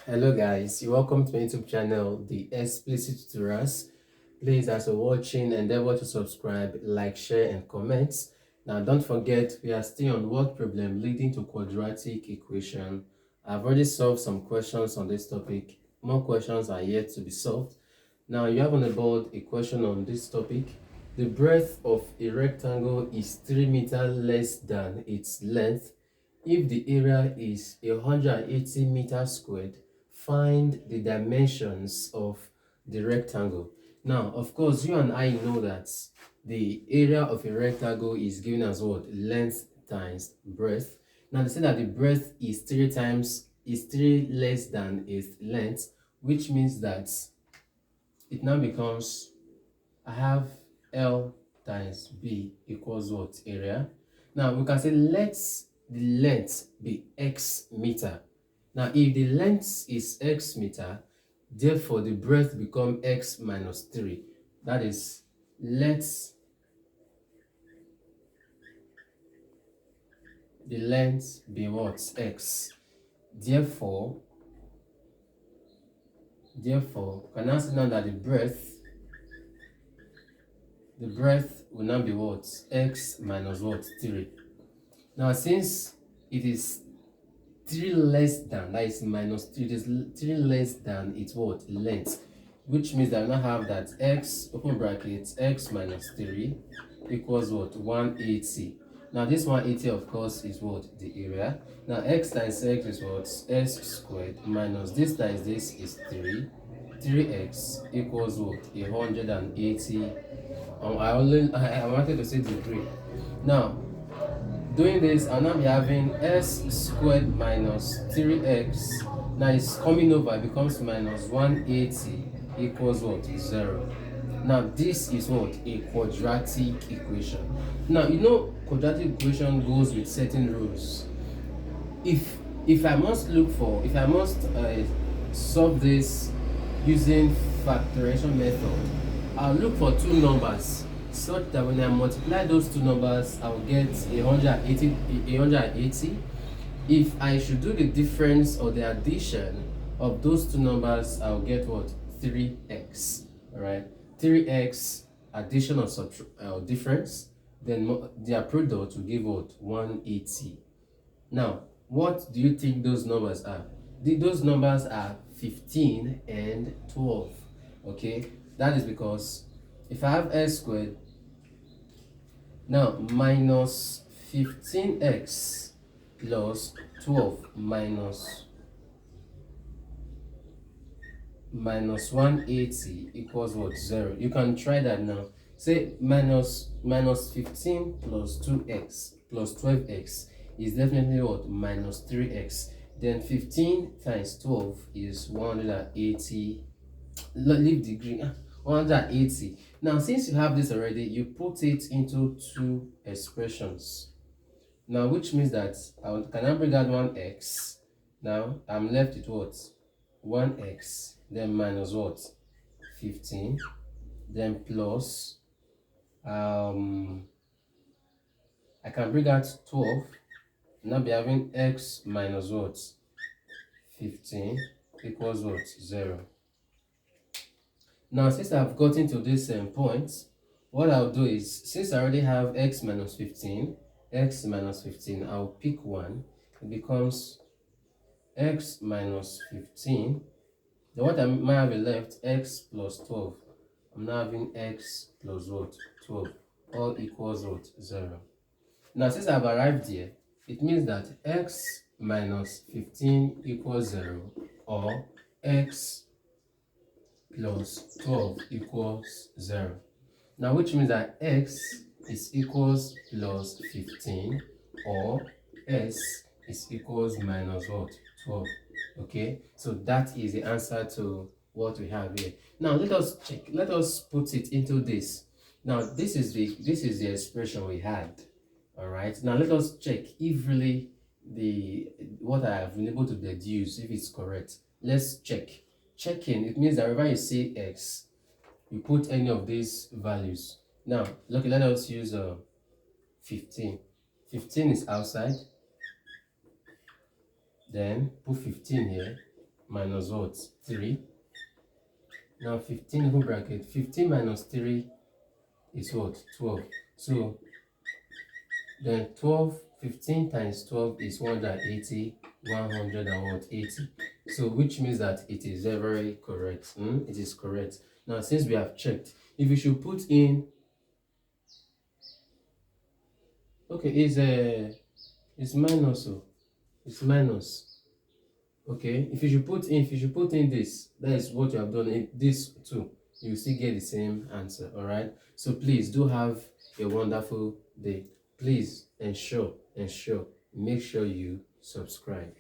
Hello guys, you're welcome to my YouTube channel, The Explicit Tutorials. Please, as you're watching, endeavor to subscribe, like, share, and comment. Now, don't forget, we are still on word problem leading to quadratic equation. I've already solved some questions on this topic. More questions are yet to be solved. Now, you have on the board a question on this topic. The breadth of a rectangle is 3 meters less than its length. If the area is 180 meters squared, find the dimensions of the rectangle. Now, of course, you and I know that the area of a rectangle is given as what? Length times breadth. Now, they say that the breadth is 3 less than its length, which means that it now becomes, I have L times B equals what? Area. Now we can say let the length be x meter. Now if the length is x meter, therefore the breadth become x minus 3. That is, let the length be what? X. Therefore, can I say now that the breadth will now be what? X minus what? 3. Now since it is 3 less than, that is minus 3, it is 3 less than its what? Length, which means that I now have that x, open brackets, x minus 3 equals what? 180. Now this 180 of course is what? The area. Now x times x is what? S squared minus this times this is 3. 3x equals what? 180. I wanted to say degree. Now doing this, I'll now be having s squared minus 3x. Now it's coming over, it becomes minus 180 equals what? 0. Now this is what? A quadratic equation. Now you know quadratic equation goes with certain rules. If I must solve this using factorization method, I'll look for two numbers such that when I multiply those two numbers, I'll get 180. If I should do the difference or the addition of those two numbers, I'll get what? 3x. All right, 3x addition or difference, then their product will give what? 180. Now, what do you think those numbers are? Those numbers are 15 and 12. Okay, that is because if I have x squared, now minus 15x plus 12 minus 180 equals what? 0. You can try that now. Say minus 15 plus 2x plus 12x is definitely what? Minus 3x. Then 15 times 12 is 180. Leave degree. 180. Now since you have this already, you put it into two expressions. Now which means that can I bring out 1x? Now I'm left with what? 1x, then minus what? 15, then plus I can bring out 12. Now be having x minus what? 15 equals what? 0. Now since I've gotten to this point, what I'll do is, since I already have x minus 15, I'll pick one. It becomes x minus 15. Then what I might have left? X plus 12. I'm now having x plus what? 12. All equals what? 0. Now since I've arrived here, it means that x minus 15 equals 0, or x plus 12 equals 0. Now which means that x is equals plus 15, or s is equals minus what? 12. Okay, so that is the answer to what we have here. Now let us check, let us put it into this. Now this is the expression we had. All right, now let us check if really what I have been able to deduce, if it's correct. Let's check. Checking, it means that whenever you say x, you put any of these values. Now look, let us use 15. 15 is outside, then put 15 here, minus what? 3. Now 15 open bracket. 15 minus 3 is what? 12. So then 12, 15 times 12 is 180, 180. So which means that it is very correct. It is correct. Now since we have checked, if you should put in, okay, it's minus, so it's minus. Okay, if you should put in this, that is what you have done in this too, you still get the same answer. All right, so please do have a wonderful day. Please ensure make sure you subscribe.